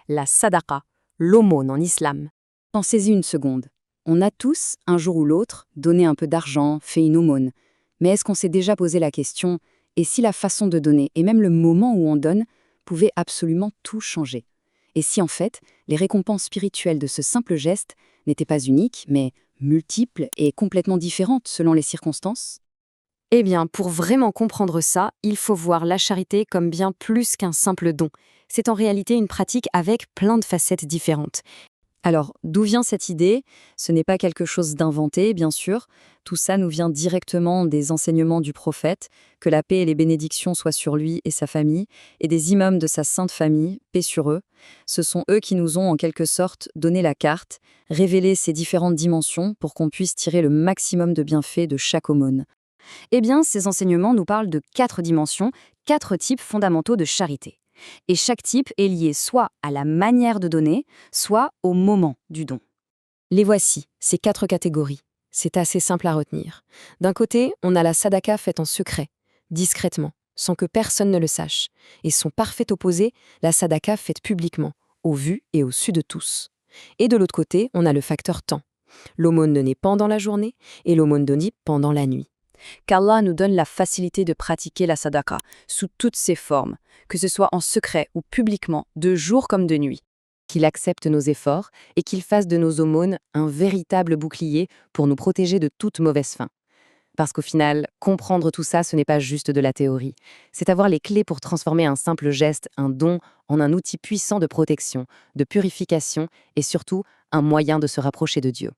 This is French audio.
la sadaqa, l'aumône en islam. Pensez-y une seconde. On a tous, un jour ou l'autre, donné un peu d'argent, fait une aumône. Mais est-ce qu'on s'est déjà posé la question, et si la façon de donner, et même le moment où on donne, pouvait absolument tout changer? Et si en fait, les récompenses spirituelles de ce simple geste n'étaient pas uniques, mais multiples et complètement différentes selon les circonstances? Eh bien, pour vraiment comprendre ça, il faut voir la charité comme bien plus qu'un simple don. C'est en réalité une pratique avec plein de facettes différentes. Alors, d'où vient cette idée? Ce n'est pas quelque chose d'inventé, bien sûr. Tout ça nous vient directement des enseignements du prophète, que la paix et les bénédictions soient sur lui et sa famille, et des imams de sa sainte famille, paix sur eux. Ce sont eux qui nous ont en quelque sorte donné la carte, révélé ces différentes dimensions pour qu'on puisse tirer le maximum de bienfaits de chaque aumône. Eh bien, ces enseignements nous parlent de 4 dimensions, 4 types fondamentaux de charité. Et chaque type est lié soit à la manière de donner, soit au moment du don. Les voici, ces 4 catégories. C'est assez simple à retenir. D'un côté, on a la sadaqa faite en secret, discrètement, sans que personne ne le sache. Et son parfait opposé, la sadaqa faite publiquement, au vu et au su de tous. Et de l'autre côté, on a le facteur temps. L'aumône donnée pendant la journée et l'aumône donnée pendant la nuit. Qu'Allah nous donne la facilité de pratiquer la sadaqa sous toutes ses formes, que ce soit en secret ou publiquement, de jour comme de nuit. Qu'il accepte nos efforts et qu'il fasse de nos aumônes un véritable bouclier pour nous protéger de toute mauvaise fin. Parce qu'au final, comprendre tout ça, ce n'est pas juste de la théorie. C'est avoir les clés pour transformer un simple geste, un don, en un outil puissant de protection, de purification et surtout un moyen de se rapprocher de Dieu.